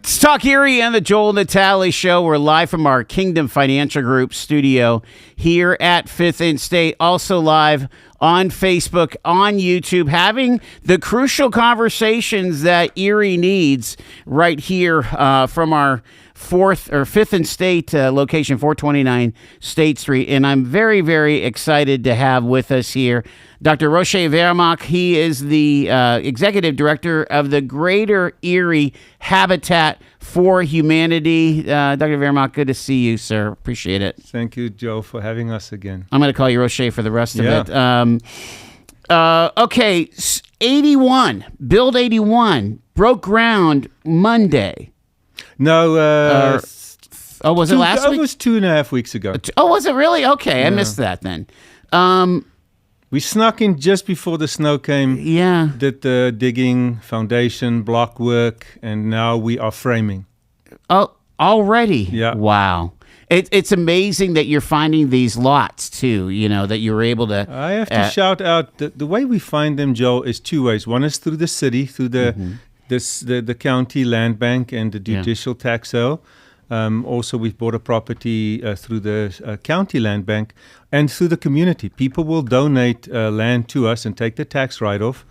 Let's Talk Erie and the Joel Natale Show. We're live from our Kingdom Financial Group studio here at 5th and State. Also live on Facebook, on YouTube, having the crucial conversations that Erie needs right here from our 5th and State location, 429 State Street. And I'm very, very excited to have with us here Dr. Roché Vermaak. He is the Executive Director of the Greater Erie Habitat for Humanity. Dr. Vermaak, good to see you, sir. Appreciate it. Thank you, Joe, for having us again. I'm going to call you Roché for the rest of it. Okay, 81, Build 81, broke ground Monday. No, was it last week? It was 2.5 weeks ago. Oh, was it really? Okay, I missed that then. We snuck in just before the snow came. Yeah. Did the digging, foundation, block work, and now we are framing. Oh, already? Yeah. Wow. It's amazing that you're finding these lots too, that you're able to... I have to shout out, the way we find them, Joe, is two ways. One is through the city, through the county land bank and the judicial tax sale. Also, we've bought a property through the county land bank and through the community. People will donate land to us and take the tax write-off.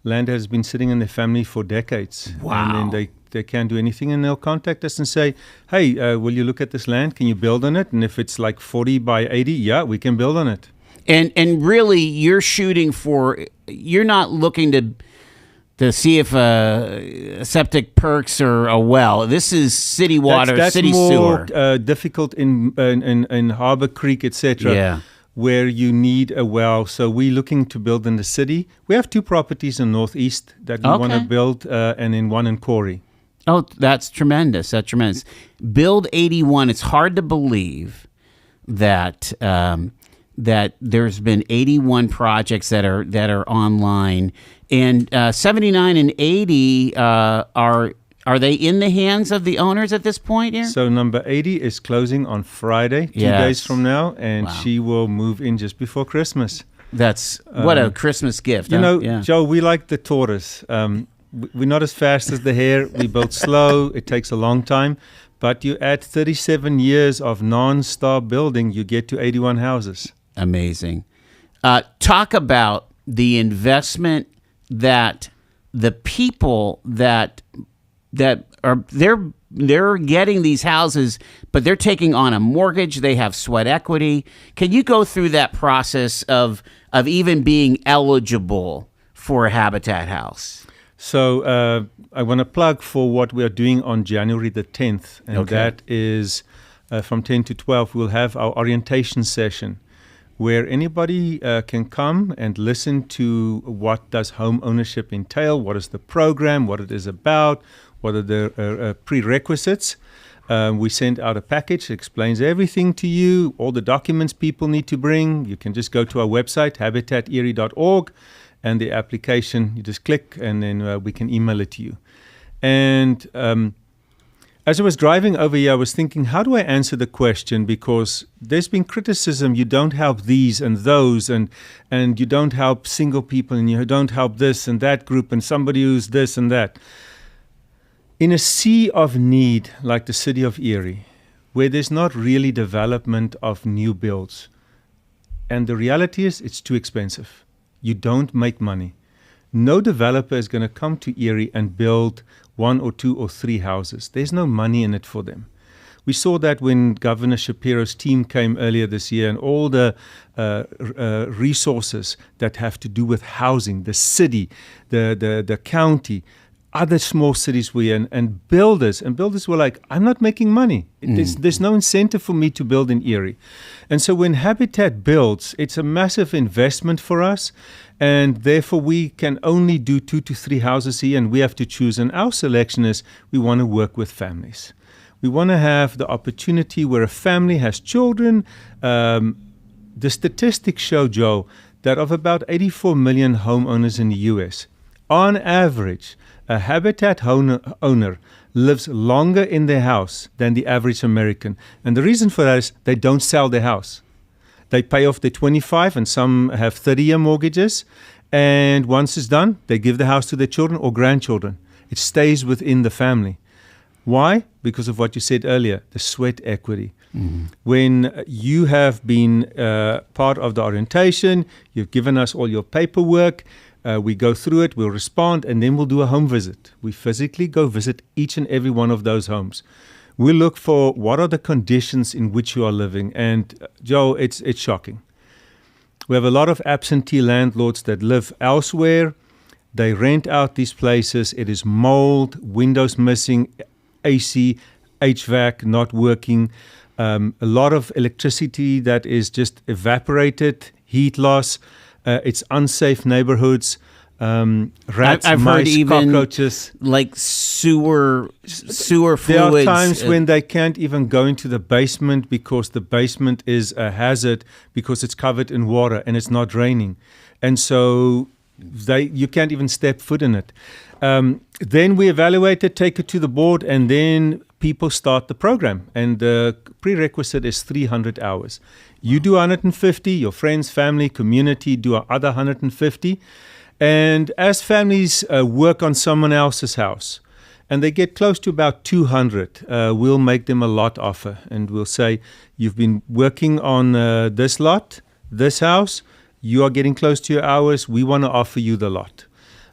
Land has been sitting in their family for decades. Wow. And then they can't do anything, and they'll contact us and say, hey, will you look at this land? Can you build on it? And if it's like 40 by 80, yeah, we can build on it. And really, you're shooting for, you're not looking to see if a septic perks or a well. This is city water, that's city sewer. That's more difficult in Harbor Creek, etc., where you need a well. So we're looking to build in the city. We have two properties in Northeast that we want to build, and in one in Corey. Oh, that's tremendous. That's tremendous. Build 81. It's hard to believe that that there's been 81 projects that are online, and 79 and 80 are they in the hands of the owners at this point here? So number 80 is closing on Friday, 2 days from now, and she will move in just before Christmas. That's what a Christmas gift. Joe, we like the tortoise. We're not as fast as the hare. We build slow. It takes a long time. But you add 37 years of non-stop building, you get to 81 houses. Amazing. Talk about the investment that the people that are they're getting these houses, but they're taking on a mortgage. They have sweat equity. Can you go through that process of even being eligible for a Habitat house? So I want to plug for what we are doing on January the 10th, and that is from 10 to 12. We'll have our orientation session where anybody can come and listen to what does home ownership entail, what is the program, what it is about, what are the prerequisites. We send out a package that explains everything to you, all the documents people need to bring. You can just go to our website, habitaterie.org, and the application, you just click, and then we can email it to you. And as I was driving over here, I was thinking, how do I answer the question? Because there's been criticism, you don't help these and those, and you don't help single people, and you don't help this and that group, and somebody who's this and that. In a sea of need like the city of Erie, where there's not really development of new builds, and the reality is it's too expensive. You don't make money. No developer is going to come to Erie and build 1 or 2 or 3 houses. There's no money in it for them. We saw that when Governor Shapiro's team came earlier this year, and all the resources that have to do with housing, the city, the county, other small cities were in, and builders were like, I'm not making money. There's no incentive for me to build in Erie. And so when Habitat builds, it's a massive investment for us, and therefore we can only do 2 to 3 houses here, and we have to choose. And our selection is we want to work with families. We want to have the opportunity where a family has children. The statistics show, Joe, that of about 84 million homeowners in the U.S., on average, a Habitat owner lives longer in their house than the average American. And the reason for that is they don't sell their house. They pay off their 25, and some have 30-year mortgages. And once it's done, they give the house to their children or grandchildren. It stays within the family. Why? Because of what you said earlier, the sweat equity. When you have been part of the orientation, you've given us all your paperwork, we go through it, we'll respond, and then we'll do a home visit. We physically go visit each and every one of those homes. We look for what are the conditions in which you are living. And Joe, it's shocking. We have a lot of absentee landlords that live elsewhere. They rent out these places. It is mold, windows missing, AC, HVAC not working, a lot of electricity that is just evaporated, heat loss. It's unsafe neighborhoods. Rats, I've mice, heard even cockroaches. like sewer fluids. There are times when they can't even go into the basement because the basement is a hazard because it's covered in water and it's not raining. And so you can't even step foot in it. Then we evaluate it, take it to the board, and then people start the program. And the prerequisite is 300 hours. You do 150, your friends, family, community do other 150. And as families work on someone else's house, and they get close to about 200, we'll make them a lot offer. And we'll say, you've been working on this lot, this house, you are getting close to your hours, we want to offer you the lot.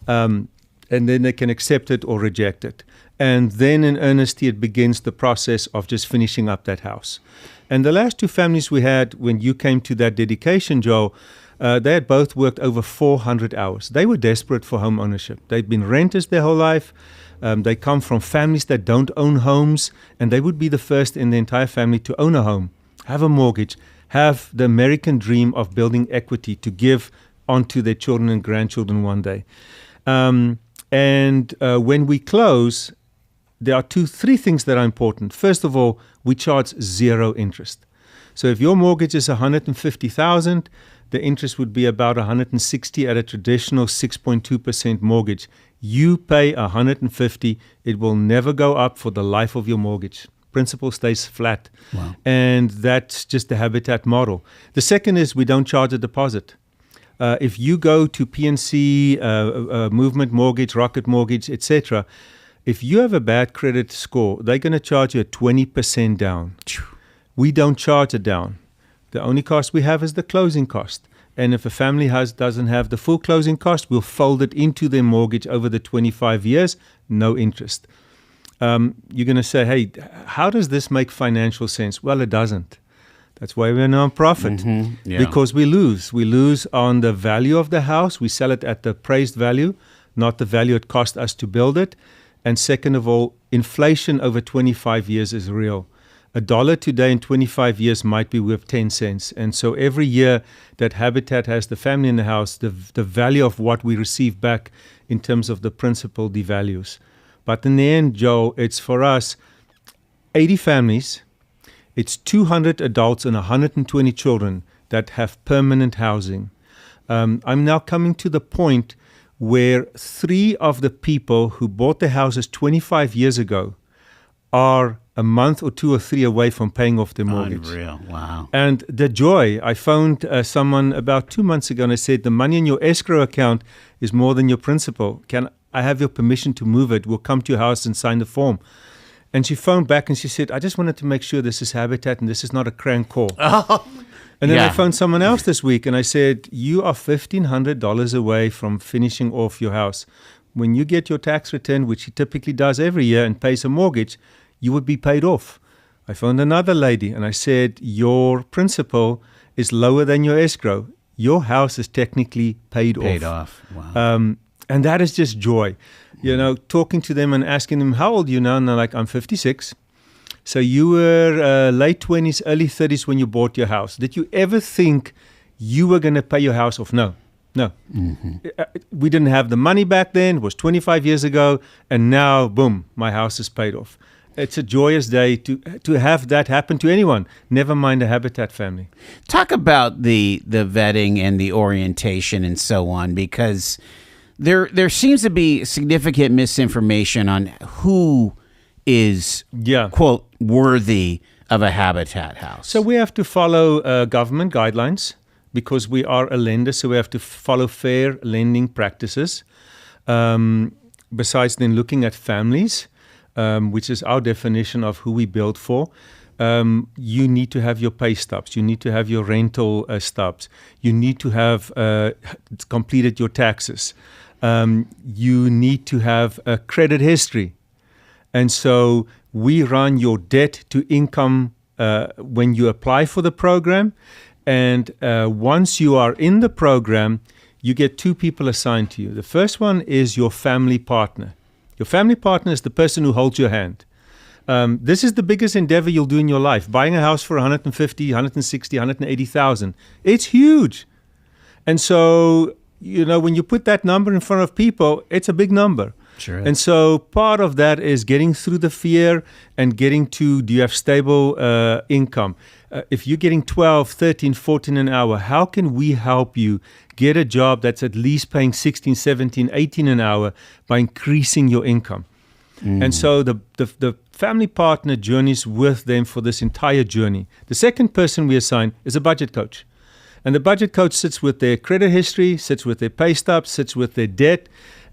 And then they can accept it or reject it. And then in earnesty, it begins the process of just finishing up that house. And the last two families we had, when you came to that dedication, Joe, they had both worked over 400 hours. They were desperate for home ownership. They'd been renters their whole life. They come from families that don't own homes, and they would be the first in the entire family to own a home, have a mortgage, have the American dream of building equity to give onto their children and grandchildren one day. And when we close, there are three things that are important. First of all, we charge zero interest. So if your mortgage is $150,000, the interest would be about $160 at a traditional 6.2% mortgage. You pay $150. It will never go up for the life of your mortgage. Principal stays flat. Wow. And that's just the Habitat model. The second is we don't charge a deposit. If you go to PNC, Movement Mortgage, Rocket Mortgage, etc., if you have a bad credit score, they're going to charge you a 20% down. We don't charge a down. The only cost we have is the closing cost. And if a family doesn't have the full closing cost, we'll fold it into their mortgage over the 25 years, no interest. You're going to say, hey, how does this make financial sense? Well, it doesn't. That's why we're a nonprofit, because we lose. We lose on the value of the house. We sell it at the appraised value, not the value it cost us to build it. And second of all, inflation over 25 years is real. $1 today in 25 years might be worth 10 cents. And so every year that Habitat has the family in the house, the value of what we receive back in terms of the principal devalues. But in the end, Joe, it's for us 80 families, it's 200 adults and 120 children that have permanent housing. I'm now coming to the point where 3 of the people who bought their houses 25 years ago are a month or 2 or 3 away from paying off their mortgage. Unreal. Wow. And the joy, I phoned someone about 2 months ago and I said, the money in your escrow account is more than your principal. Can I have your permission to move it? We'll come to your house and sign the form. And she phoned back and she said, I just wanted to make sure this is Habitat and this is not a crank call. And then I phoned someone else this week and I said, you are $1,500 away from finishing off your house. When you get your tax return, which he typically does every year and pays a mortgage, you would be paid off. I phoned another lady and I said, your principal is lower than your escrow. Your house is technically paid off. Wow. And that is just joy. You know, talking to them and asking them, how old are you now? And they're like, I'm 56. So you were late 20s, early 30s when you bought your house. Did you ever think you were going to pay your house off? No. We didn't have the money back then. It was 25 years ago. And now, boom, my house is paid off. It's a joyous day to have that happen to anyone, never mind a Habitat family. Talk about the vetting and the orientation and so on, because there seems to be significant misinformation on who is, quote, worthy of a Habitat house. So we have to follow government guidelines because we are a lender, so we have to follow fair lending practices. Besides then looking at families, which is our definition of who we build for, you need to have your pay stubs. You need to have your rental stubs. You need to have completed your taxes. You need to have a credit history. And so we run your debt to income when you apply for the program. And once you are in the program, you get two people assigned to you. The first one is your family partner. Your family partner is the person who holds your hand. This is the biggest endeavor you'll do in your life. Buying a house for 150, 160, 180,000. It's huge. And so, when you put that number in front of people, it's a big number. Sure. And so part of that is getting through the fear and getting to, do you have stable income? If you're getting 12, 13, 14 an hour, how can we help you get a job that's at least paying 16, 17, 18 an hour by increasing your income? And so the family partner journeys with them for this entire journey. The second person we assign is a budget coach. And the budget coach sits with their credit history, sits with their pay stubs, sits with their debt,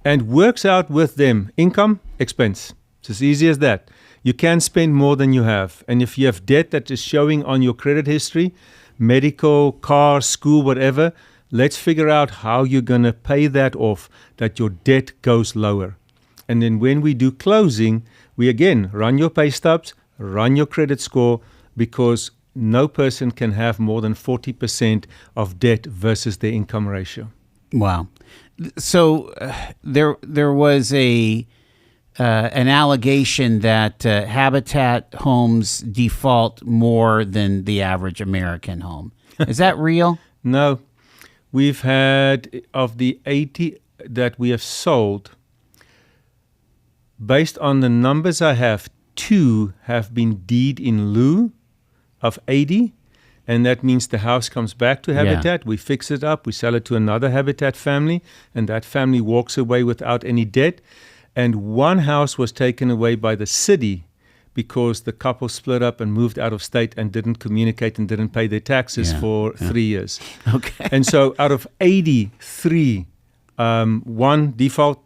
and works out with them income, expense. It's as easy as that. You can spend more than you have. And if you have debt that is showing on your credit history, medical, car, school, whatever, let's figure out how you're going to pay that off, that your debt goes lower. And then when we do closing, we again run your pay stubs, run your credit score, because no person can have more than 40% of debt versus their income ratio. Wow. So there was an allegation that Habitat homes default more than the average American home. Is that real? No. We've had, of the 80 that we have sold, based on the numbers I have, 2 have been deed in lieu of 80. And that means the house comes back to Habitat, we fix it up, we sell it to another Habitat family, and that family walks away without any debt. And 1 house was taken away by the city because the couple split up and moved out of state and didn't communicate and didn't pay their taxes for 3 years. Okay. And so out of 83, 1 default,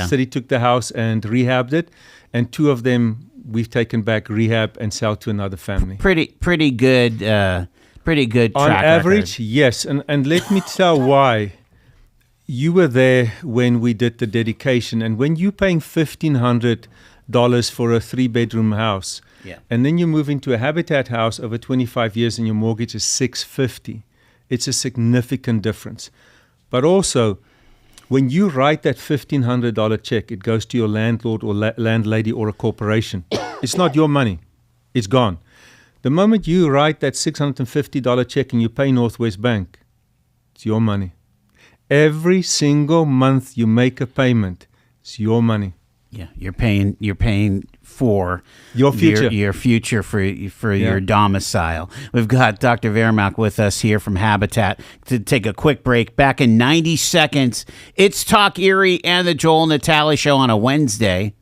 city took the house and rehabbed it, and 2 of them we've taken back, rehab, and sell to another family. Pretty good. Pretty good track on average, record. yes. And let me tell why. You were there when we did the dedication, and when you're paying $1,500 for a 3-bedroom house, and then you move into a Habitat house over 25 years and your mortgage is $650, it's a significant difference. But also, when you write that $1,500 check, it goes to your landlord or landlady or a corporation. It's not your money. It's gone. The moment you write that $650 check and you pay Northwest Bank, it's your money. Every single month you make a payment, it's your money. Yeah, you're paying for your future, your future for your domicile. We've got Dr. Vermaak with us here from Habitat to take a quick break. Back in 90 seconds, it's Talk Erie and the Joel Natale Show on a Wednesday.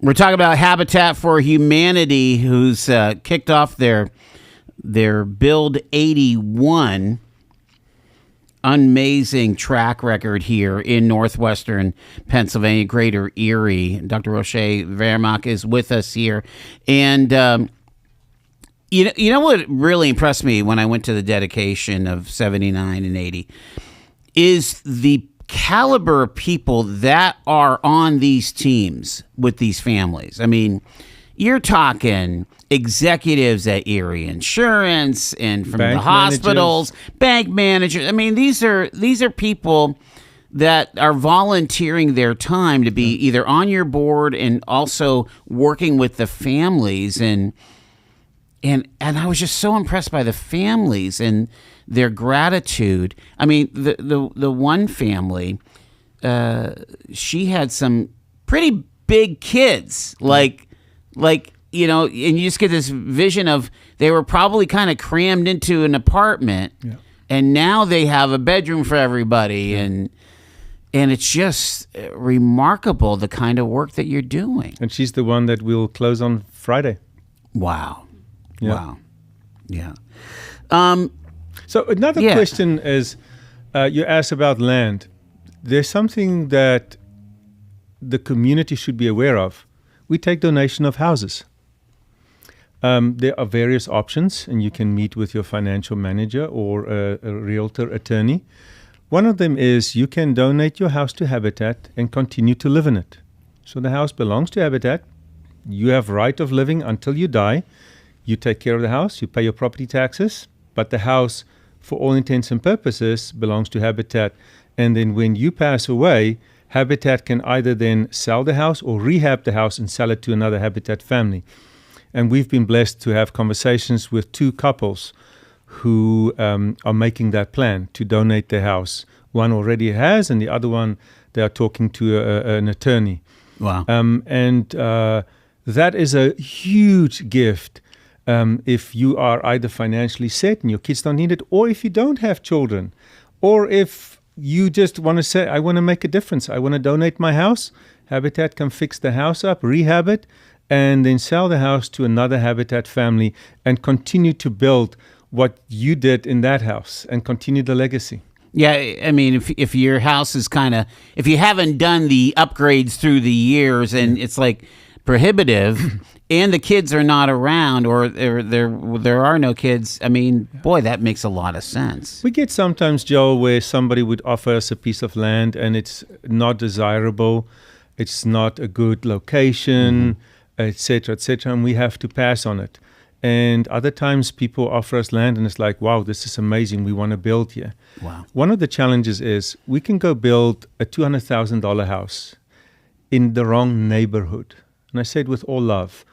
We're talking about Habitat for Humanity, who's kicked off their Build 81 amazing track record here in northwestern Pennsylvania, Greater Erie. Dr. Roché Vermaak is with us here. And you know what really impressed me when I went to the dedication of 79 and 80 is the caliber of people that are on these teams with these families. I mean, you're talking executives at Erie Insurance and from Bank the hospitals, bank managers. I mean, these are people that are volunteering their time to be either on your board and also working with the families. And I was just so impressed by the families and their gratitude. I mean, the one family, she had some pretty big kids, like, you know, and you just get this vision of they were probably kind of crammed into an apartment, and now they have a bedroom for everybody, and it's just remarkable the kind of work that you're doing. And she's the one that will close on Friday. Wow. Yeah. Wow. Yeah. So another question is, you asked about land. There's something that the community should be aware of. We take donation of houses. There are various options, and you can meet with your financial manager or a realtor attorney. One of them is you can donate your house to Habitat and continue to live in it. So the house belongs to Habitat. You have right of living until you die. You take care of the house, you pay your property taxes, but the house, for all intents and purposes, belongs to Habitat. And then when you pass away, Habitat can either then sell the house or rehab the house and sell it to another Habitat family. And we've been blessed to have conversations with two couples who are making that plan to donate their house. One already has, and the other one, they are talking to an attorney. Wow. And that is a huge gift if you are either financially set and your kids don't need it, or if you don't have children, or if you just want to say, I want to make a difference. I want to donate my house. Habitat can fix the house up, rehab it, and then sell the house to another Habitat family and continue to build what you did in that house and continue the legacy. Yeah, I mean, if your house is if you haven't done the upgrades through the years and it's like prohibitive and the kids are not around or there are no kids, I mean, boy, that makes a lot of sense. We get sometimes, Joe, where somebody would offer us a piece of land and it's not desirable, it's not a good location, et cetera, and we have to pass on it. And other times people offer us land and it's like, wow, this is amazing. We want to build here. Wow. One of the challenges is we can go build a $200,000 house in the wrong neighborhood. And I say it with all love.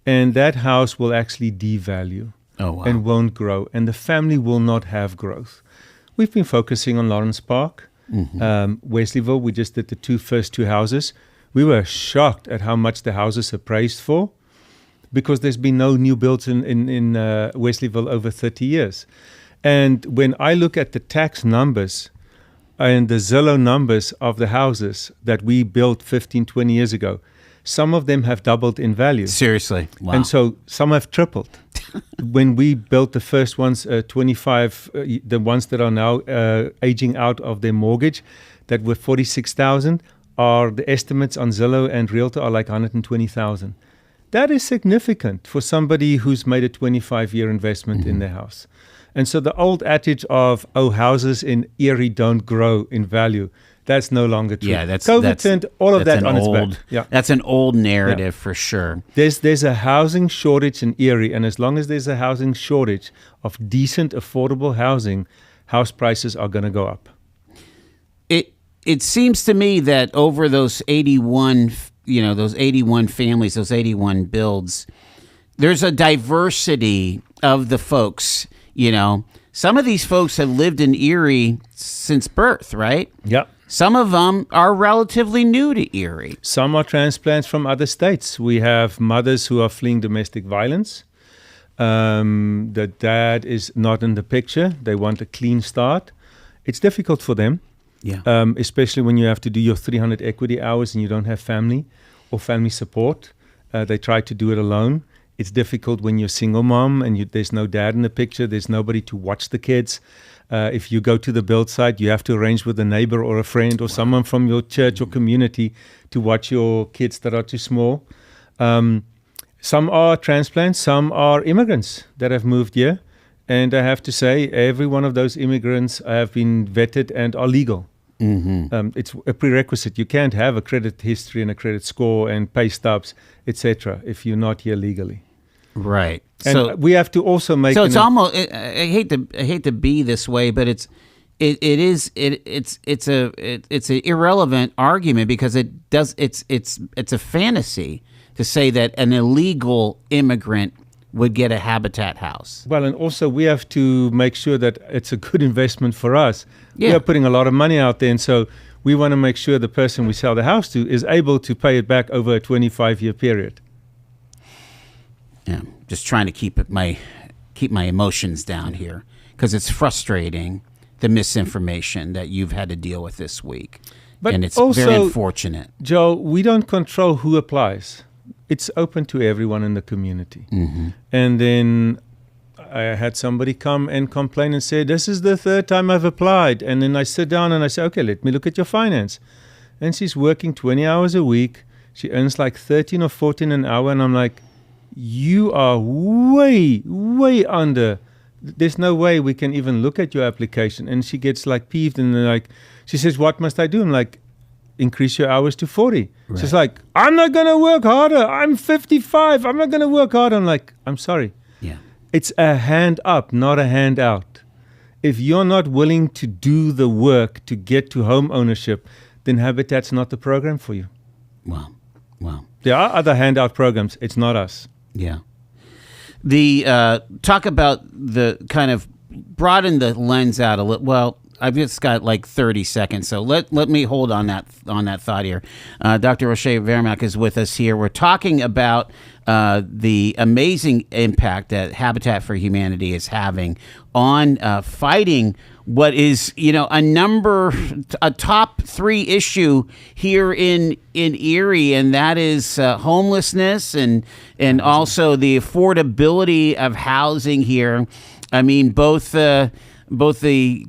And that house will actually devalue and won't grow. And the family will not have growth. We've been focusing on Lawrence Park, Wesleyville. We just did the first two houses. We were shocked at how much the houses appraised for, because there's been no new builds in Wesleyville over 30 years. And when I look at the tax numbers and the Zillow numbers of the houses that we built 15, 20 years ago, some of them have doubled in value. Seriously. Wow. And so some have tripled. When we built the first ones, 25, the ones that are now aging out of their mortgage, that were $46,000, are the estimates on Zillow and Realtor are like $120,000. That is significant for somebody who's made a 25-year investment in their house. And so the old adage of, houses in Erie don't grow in value, that's no longer true. Yeah, COVID turned all of that on its back. Yeah. That's an old narrative for sure. There's a housing shortage in Erie, and as long as there's a housing shortage of decent, affordable housing, house prices are going to go up. It seems to me that over those 81 families, those 81 builds, there's a diversity of the folks, Some of these folks have lived in Erie since birth, right? Yeah. Some of them are relatively new to Erie. Some are transplants from other states. We have mothers who are fleeing domestic violence. The dad is not in the picture. They want a clean start. It's difficult for them. Yeah. Especially when you have to do your 300 equity hours and you don't have family, or family support. They try to do it alone. It's difficult when you're a single mom and there's no dad in the picture. There's nobody to watch the kids. If you go to the build site, you have to arrange with a neighbor or a friend or someone from your church or community to watch your kids that are too small. Some are transplants, some are immigrants that have moved here. And I have to say, every one of those immigrants have been vetted and are legal. It's a prerequisite. You can't have a credit history and a credit score and pay stubs, etc., if you're not here legally. Right. And so we have to also make. So it's almost. I hate to be this way, but it's an irrelevant argument because it's a fantasy to say that an illegal immigrant would get a Habitat house. Well, and also we have to make sure that it's a good investment for us. Yeah. We are putting a lot of money out there, and so we want to make sure the person we sell the house to is able to pay it back over a 25-year period. Yeah, just trying to keep my emotions down here because it's frustrating, the misinformation that you've had to deal with this week. But and it's also, very unfortunate. Joe, we don't control who applies. It's open to everyone in the community. And then I had somebody come and complain and say, this is the third time I've applied. And then I sit down and I say, okay, let me look at your finance. And she's working 20 hours a week. She earns like 13 or 14 an hour. And I'm like, you are way, way under. There's no way we can even look at your application. And she gets like peeved and like, she says, what must I do? I'm like, increase your hours to 40. Right. She's like, I'm not going to work harder. I'm 55. I'm not going to work harder. I'm like, I'm sorry. Yeah. It's a hand up, not a hand out. If you're not willing to do the work to get to home ownership, then Habitat's not the program for you. Wow. There are other handout programs. It's not us. Yeah. The talk about the kind of broaden the lens out a little. Well, I've just got like 30 seconds, so let me hold on that thought here. Dr. Roché Vermaak is with us here. We're talking about the amazing impact that Habitat for Humanity is having on fighting what is, a top 3 issue here in Erie, and that is homelessness and also the affordability of housing here. I mean, both the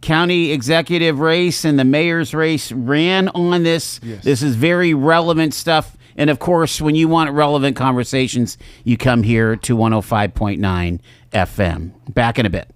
county executive race and the mayor's race ran on this. Yes. This is very relevant stuff. And of course, when you want relevant conversations, you come here to 105.9 FM. Back in a bit.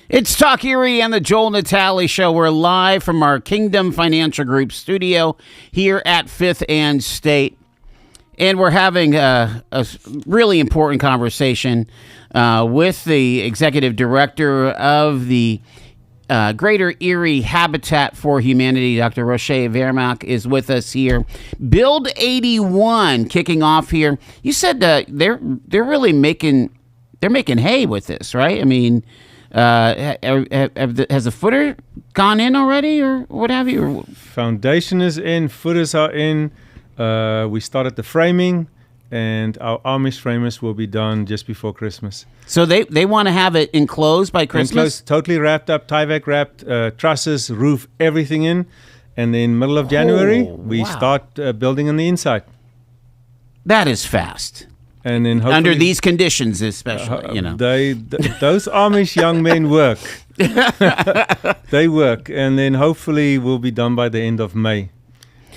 It's Talk Erie and the Joel Natale Show. We're live from our Kingdom Financial Group studio here at 5th and State. And we're having a really important conversation with the executive director of the Greater Erie Habitat for Humanity. Dr. Roché Vermaak is with us here. Build 81 kicking off here. You said they're really making hay with this, right? I mean, has the footer gone in already, or what have you? Foundation is in, footers are in. We started the framing, and our Amish framers will be done just before Christmas. So they want to have it enclosed by Christmas? Enclosed, totally wrapped up, Tyvek wrapped, trusses, roof, everything in. And then middle of January, we start building on the inside. That is fast. And then under these conditions, especially, those Amish young men work. They work, and then hopefully we'll be done by the end of May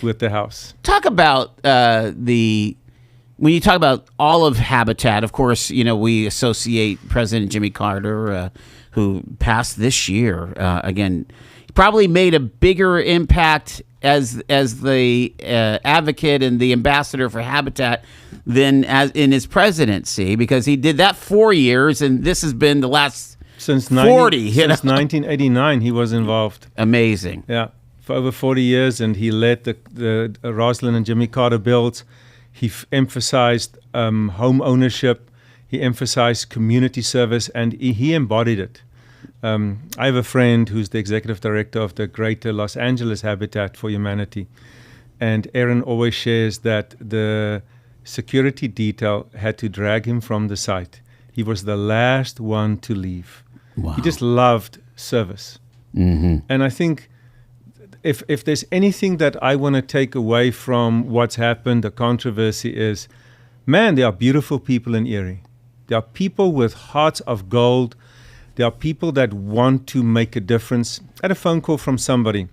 with the house. Talk about when you talk about all of Habitat. Of course, we associate President Jimmy Carter, who passed this year. Again, he probably made a bigger impact as the advocate and the ambassador for Habitat than as in his presidency, because he did that 4 years, and this has been the last since 40. Since 1989, he was involved. Amazing. Yeah, for over 40 years, and he led the Roslyn and Jimmy Carter builds. He emphasized home ownership. He emphasized community service, and he embodied it. I have a friend who's the executive director of the Greater Los Angeles Habitat for Humanity, and Aaron always shares that the security detail had to drag him from the site. He was the last one to leave. Wow. He just loved service. Mm-hmm. And I think if there's anything that I want to take away from what's happened, the controversy is, man, there are beautiful people in Erie. There are people with hearts of gold. There are people that want to make a difference. I had a phone call from somebody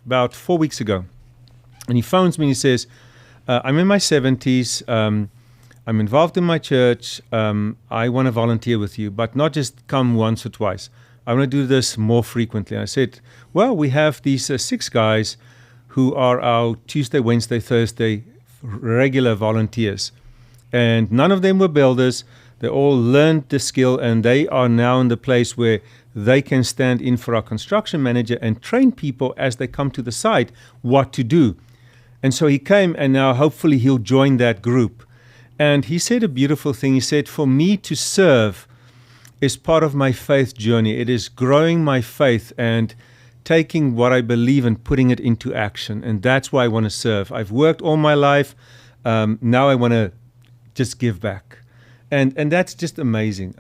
about 4 weeks ago, and he phones me and he says, I'm in my 70s. I'm involved in my church. I want to volunteer with you, but not just come once or twice. I want to do this more frequently. And I said, well, we have these 6 guys who are our Tuesday, Wednesday, Thursday regular volunteers. And none of them were builders. They all learned the skill, and they are now in the place where they can stand in for our construction manager and train people as they come to the site what to do. And so he came, and now hopefully he'll join that group. And he said a beautiful thing. He said, for me to serve is part of my faith journey. It is growing my faith and taking what I believe and putting it into action. And that's why I want to serve. I've worked all my life. Now I want to just give back. And that's just amazing.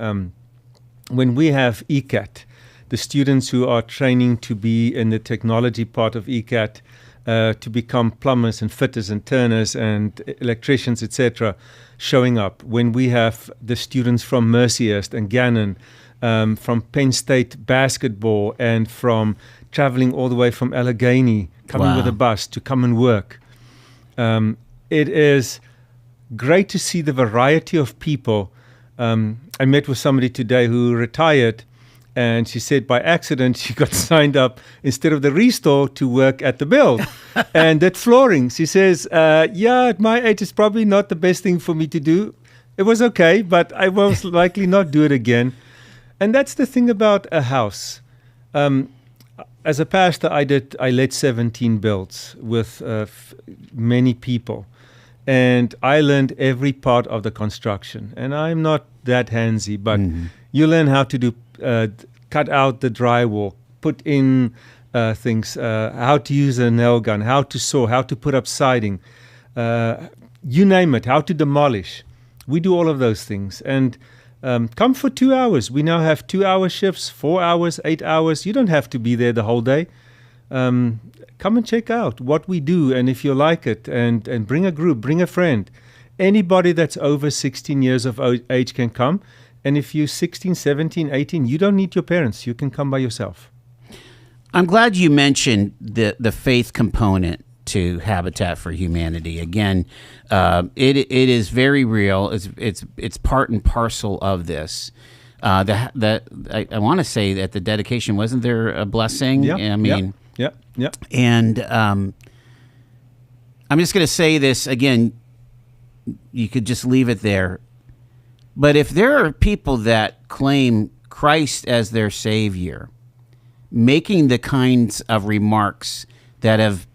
When we have ECAT, the students who are training to be in the technology part of ECAT, to become plumbers and fitters and turners and electricians, etc., showing up. When we have the students from Mercyhurst and Gannon, from Penn State basketball, and from traveling all the way from Allegheny, coming with a bus to come and work. It is great to see the variety of people. I met with somebody today who retired, and she said by accident she got signed up instead of the restore to work at the build and did flooring. She says, at my age it's probably not the best thing for me to do. It was okay, but I will most likely not do it again. And that's the thing about a house. As a pastor, I led 17 builds with many people. And I learned every part of the construction. And I'm not that handsy, but you learn how to do cut out the drywall, put in things, how to use a nail gun, how to saw, how to put up siding, you name it, how to demolish. We do all of those things. And come for 2 hours. We now have 2-hour shifts, 4 hours, 8 hours. You don't have to be there the whole day. Come and check out what we do, and if you like it, and bring a group, bring a friend. Anybody that's over 16 years of age can come. And if you're 16, 17, 18, you don't need your parents. You can come by yourself. I'm glad you mentioned the faith component to Habitat for Humanity. Again, it is very real. It's part and parcel of this. I want to say that the dedication, wasn't there a blessing? Yeah. I mean, yeah. And I'm just going to say this again. You could just leave it there. But if there are people that claim Christ as their Savior, making the kinds of remarks that have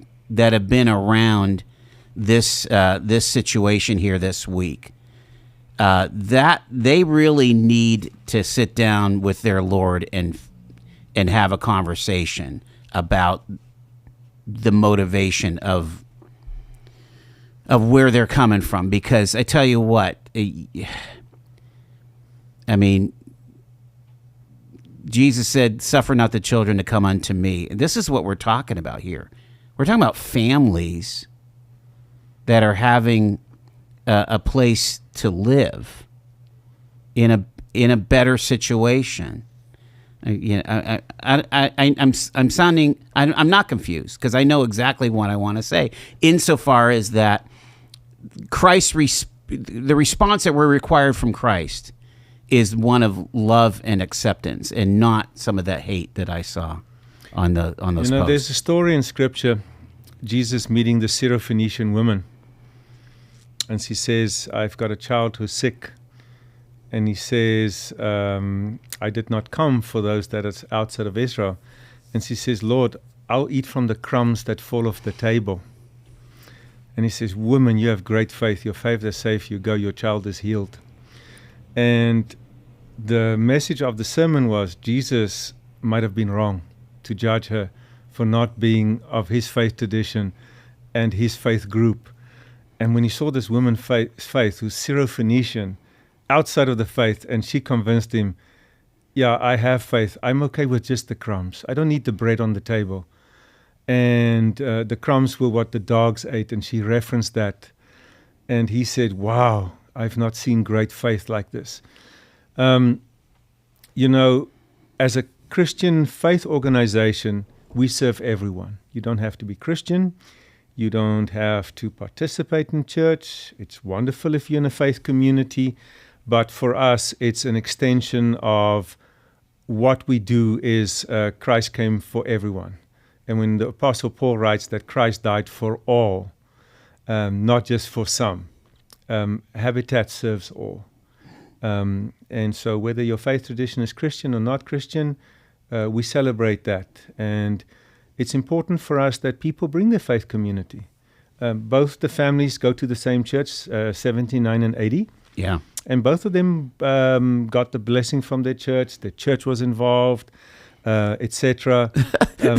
been around this situation here this week, that they really need to sit down with their Lord and have a conversation about the motivation of where they're coming from. Because I tell you what, I mean, Jesus said, "Suffer not the children to come unto me." And this is what we're talking about here. We're talking about families that are having a place to live in a better situation. I'm not confused, because I know exactly what I want to say. Insofar as that the response that we're required from Christ is one of love and acceptance, and not some of that hate that I saw on those posts. There's a story in Scripture, Jesus meeting the Syrophoenician woman, and she says, "I've got a child who's sick," and he says, "I did not come for those that are outside of Israel," and she says, "Lord, I'll eat from the crumbs that fall off the table." And he says, "Woman, you have great faith. Your faith has saved you. Go, your child is healed." And the message of the sermon was, Jesus might have been wrong to judge her for not being of his faith tradition and his faith group. And when he saw this woman faith, who's Syrophoenician, outside of the faith, and she convinced him, "Yeah, I have faith. I'm okay with just the crumbs. I don't need the bread on the table." And the crumbs were what the dogs ate, and she referenced that. And he said, "Wow, I've not seen great faith like this." As a Christian faith organization, we serve everyone. You don't have to be Christian. You don't have to participate in church. It's wonderful if you're in a faith community. But for us, it's an extension of what we do is Christ came for everyone. And when the Apostle Paul writes that Christ died for all, not just for some, Habitat serves all. And so whether your faith tradition is Christian or not Christian, we celebrate that. And it's important for us that people bring their faith community. Both the families go to the same church, 79 and 80. Yeah. And both of them got the blessing from their church. The church was involved, etc.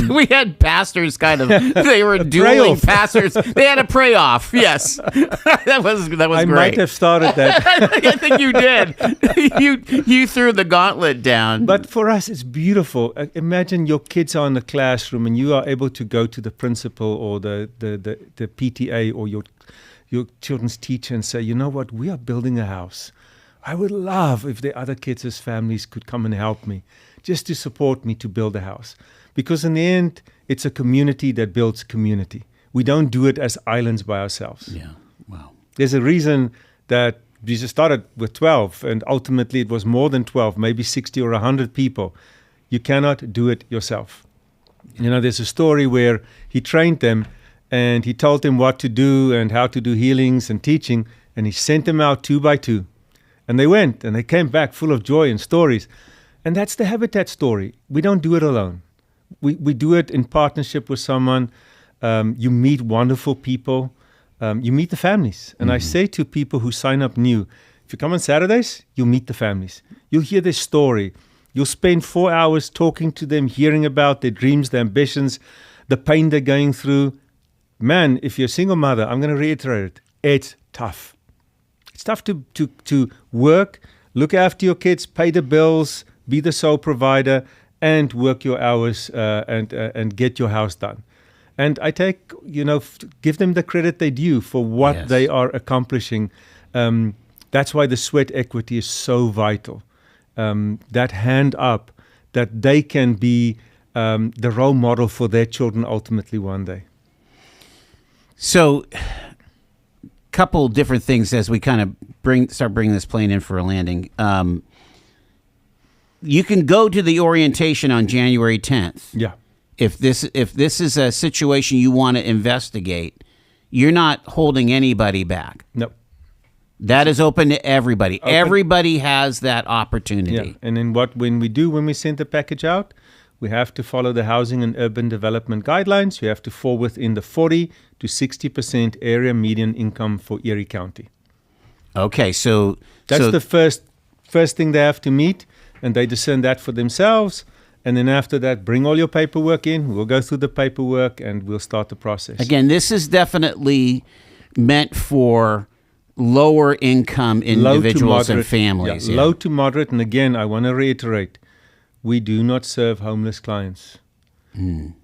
We had pastors they were dueling pastors. They had a pray off. Yes. that was I great. might have started that. I think you did. You threw the gauntlet down. But for us, it's beautiful. Imagine your kids are in the classroom and you are able to go to the principal or the PTA or your children's teacher and say, "You know what, we are building a house. I would love if the other kids' families could come and help me, just to support me to build a house." Because in the end, it's a community that builds community. We don't do it as islands by ourselves. Yeah, wow. There's a reason that Jesus started with 12, and ultimately it was more than 12, maybe 60 or 100 people. You cannot do it yourself. There's a story where he trained them, and he told them what to do and how to do healings and teaching, and he sent them out 2 by 2. And they went, and they came back full of joy and stories. And that's the Habitat story. We don't do it alone. We do it in partnership with someone. You meet wonderful people. You meet the families. And I say to people who sign up new, if you come on Saturdays, you'll meet the families. You'll hear their story. You'll spend 4 hours talking to them, hearing about their dreams, their ambitions, the pain they're going through. Man, if you're a single mother, I'm going to reiterate it, it's tough. It's tough to work, look after your kids, pay the bills, be the sole provider, and work your hours and get your house done. And I give them the credit they due for what they are accomplishing. That's why the sweat equity is so vital. That hand up, that they can be the role model for their children ultimately one day. So, couple different things as we kind of start bringing this plane in for a landing. you can go to the orientation on January 10th. Yeah. If this is a situation you want to investigate, you're not holding anybody back. No. That is open to everybody. Everybody has that opportunity. Yeah. And then when we send the package out, we have to follow the housing and urban development guidelines. You have to fall within the 40 to 60% area median income for Erie County. Okay, so that's the first thing they have to meet, and they discern that for themselves. And then after that, bring all your paperwork in. We'll go through the paperwork, and we'll start the process. Again, this is definitely meant for lower income individuals and families. Yeah, low to moderate. And again, I want to reiterate, we do not serve homeless clients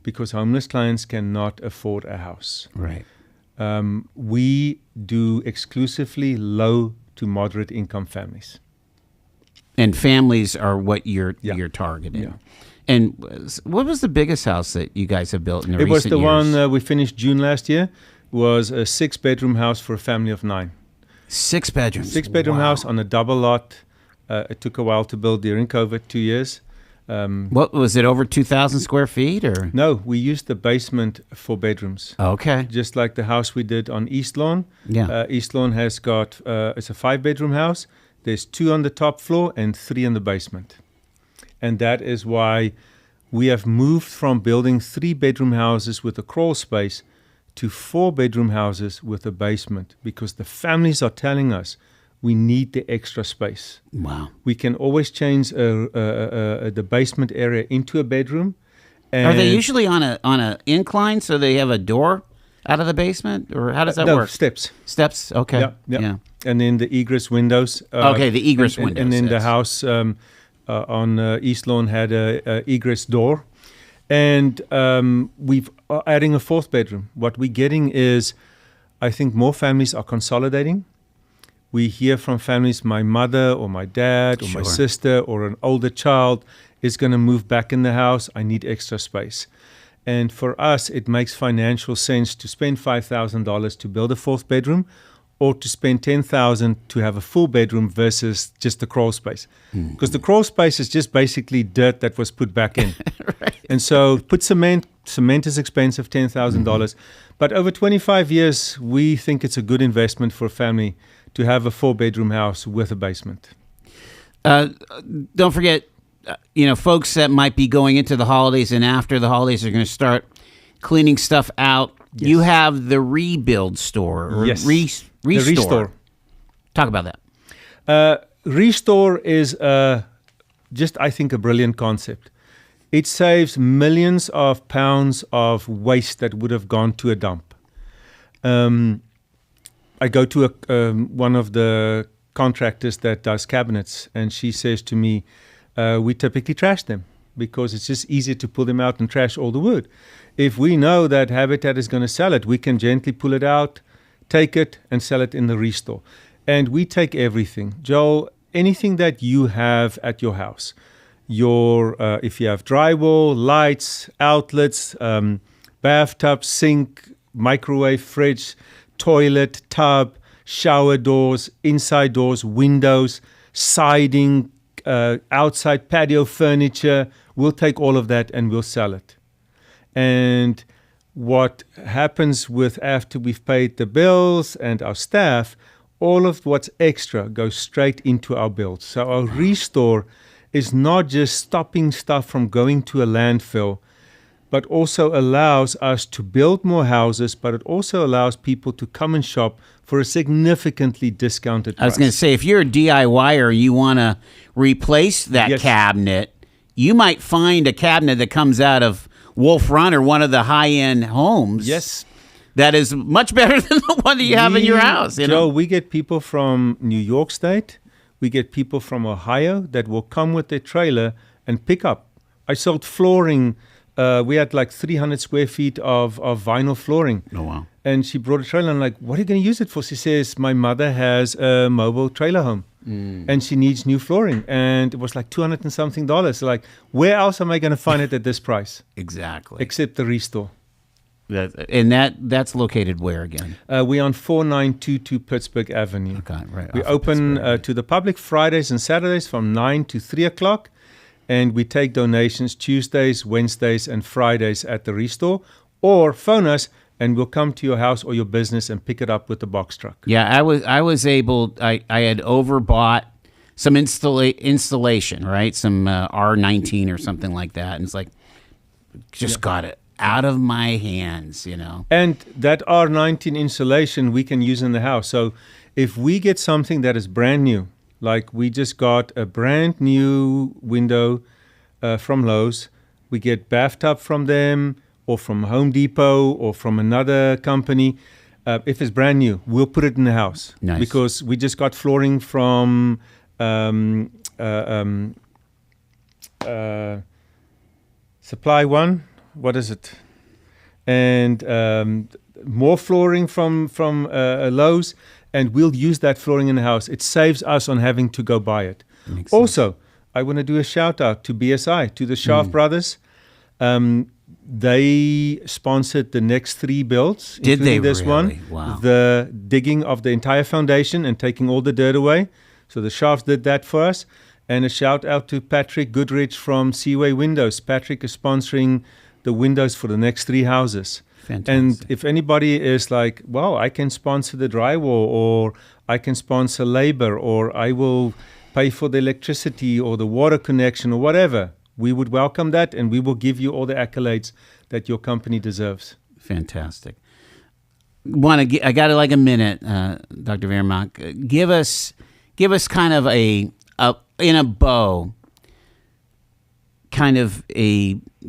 because homeless clients cannot afford a house. Right. We do exclusively low to moderate income families. And families are what you're targeting. Yeah. And what was the biggest house that you guys have built in the recent years? It was the one we finished June last year. Was a 6-bedroom house for a family of 9. 6 bedrooms. 6-bedroom house on a double lot. It took a while to build during COVID, 2 years. What was it, over 2,000 square feet? Or no, we used the basement for bedrooms. Okay. Just like the house we did on East Lawn. Yeah. East Lawn has got, it's a 5-bedroom house. There's 2 on the top floor and 3 in the basement. And that is why we have moved from building 3-bedroom houses with a crawl space to 4-bedroom houses with a basement, because the families are telling us we need the extra space. Wow. We can always change the basement area into a bedroom. And are they usually on a incline, so they have a door out of the basement, or how does that work? Steps. Steps. Okay. Yeah. And then the egress windows. Okay, the egress windows. And then the house on East Lawn had a egress door. And we've adding a 4th bedroom. What we're getting is, I think more families are consolidating. We hear from families, my mother or my dad or my sister or an older child is going to move back in the house. I need extra space. And for us, it makes financial sense to spend $5,000 to build a 4th bedroom, or to spend $10,000 to have a full bedroom versus just the crawl space. Because the crawl space is just basically dirt that was put back in. Right. And so put cement is expensive, $10,000. But over 25 years, we think it's a good investment for a family to have a 4-bedroom house with a basement. Don't forget, folks that might be going into the holidays and after the holidays are going to start cleaning stuff out. Yes. You have the rebuild store, or Restore. The Restore. Talk about that. Restore is just, I think, a brilliant concept. It saves millions of pounds of waste that would have gone to a dump. I go to one of the contractors that does cabinets, and she says to me, we typically trash them because it's just easier to pull them out and trash all the wood. If we know that Habitat is going to sell it, we can gently pull it out, take it, and sell it in the Restore. And we take everything. Joel, anything that you have at your house, if you have drywall, lights, outlets, bathtub, sink, microwave, fridge, toilet, tub, shower doors, inside doors, windows, siding, outside patio furniture, we'll take all of that and we'll sell it. And what happens with after we've paid the bills and our staff, all of what's extra goes straight into our build. So our Restore is not just stopping stuff from going to a landfill, but also allows us to build more houses, but it also allows people to come and shop for a significantly discounted price. I was going to say, if you're a DIYer, you want to replace that cabinet, you might find a cabinet that comes out of Wolf Run or one of the high-end homes. Yes. That is much better than the one that you have in your house. Joe, we get people from New York State. We get people from Ohio that will come with their trailer and pick up. I sold flooring. We had like 300 square feet of vinyl flooring. Oh, wow. And she brought a trailer. And I'm like, what are you going to use it for? She says, my mother has a mobile trailer home. And she needs new flooring. And it was like $200 and something. Like, where else am I going to find it at this price? Exactly. Except the Restore. And that's located where again? We're on 4922 Pittsburgh Avenue. Okay, right. We open to the public Fridays and Saturdays from 9 to 3 o'clock. and we take donations Tuesdays, Wednesdays, and Fridays at the Restore, or phone us and we'll come to your house or your business and pick it up with the box truck. Yeah, I was able. I had overbought some installation, right? Some R19 or something like that, and it's like just got it out of my hands, you know. And that R19 insulation we can use in the house. So if we get something that is brand new, like we just got a brand new window from Lowe's, we get bathtub from them, or from Home Depot, or from another company. If it's brand new, we'll put it in the house. Nice. Because we just got flooring from Supply One. What is it? And more flooring from Lowe's, and we'll use that flooring in the house. It saves us on having to go buy it. Also, I want to do a shout out to BSI, to the Schaaf brothers. They sponsored the next 3 builds, Did they including this really? one. Wow. The digging of the entire foundation and taking all the dirt away. So the Schaafs did that for us. And a shout out to Patrick Goodrich from Seaway Windows. Patrick is sponsoring the windows for the next 3 houses. Fantastic. And if anybody is like, well, I can sponsor the drywall, or I can sponsor labor, or I will pay for the electricity or the water connection or whatever, we would welcome that, and we will give you all the accolades that your company deserves. Fantastic. I got like a minute, Dr. Vermaak. Give us kind of in a bow, kind of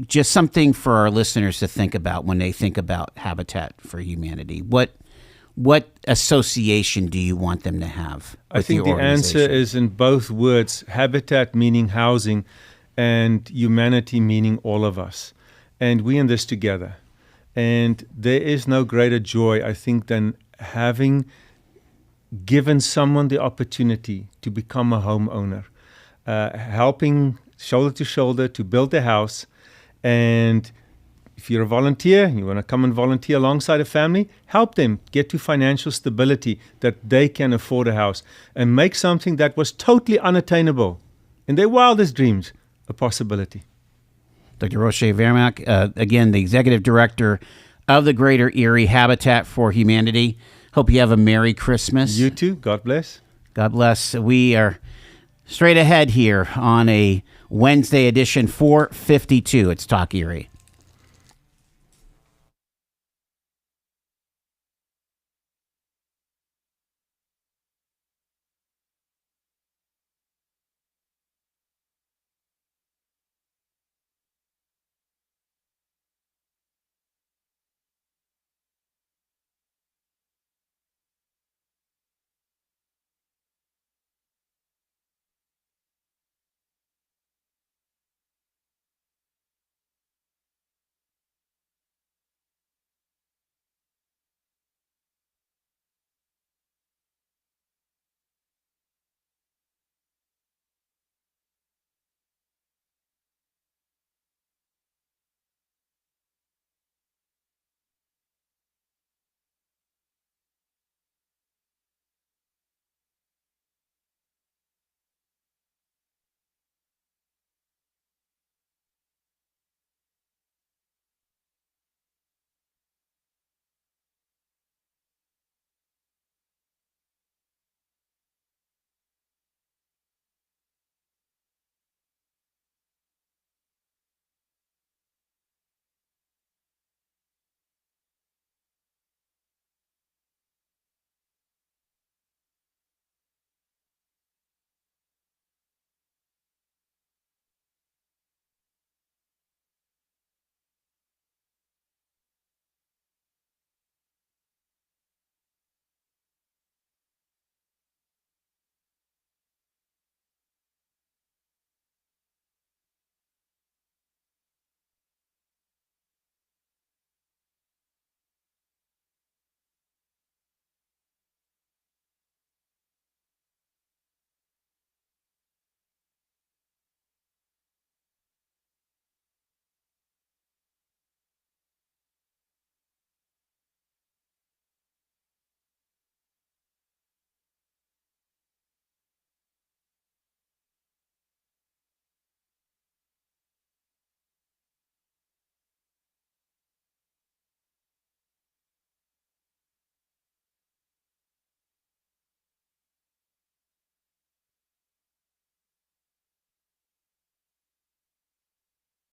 just something for our listeners to think about when they think about Habitat for Humanity. What association do you want them to have with I think your the answer organization? is in both words: habitat meaning housing, and humanity meaning all of us. And we in this together. And there is no greater joy, I think, than having given someone the opportunity to become a homeowner, helping shoulder to shoulder to build a house. And if you're a volunteer, you want to come and volunteer alongside a family, help them get to financial stability that they can afford a house, and make something that was totally unattainable in their wildest dreams a possibility. Dr. Roché Vermaak, again, the Executive Director of the Greater Erie Habitat for Humanity. Hope you have a Merry Christmas. You too. God bless. God bless. We are straight ahead here on a Wednesday edition, 4:52. It's Talk Erie.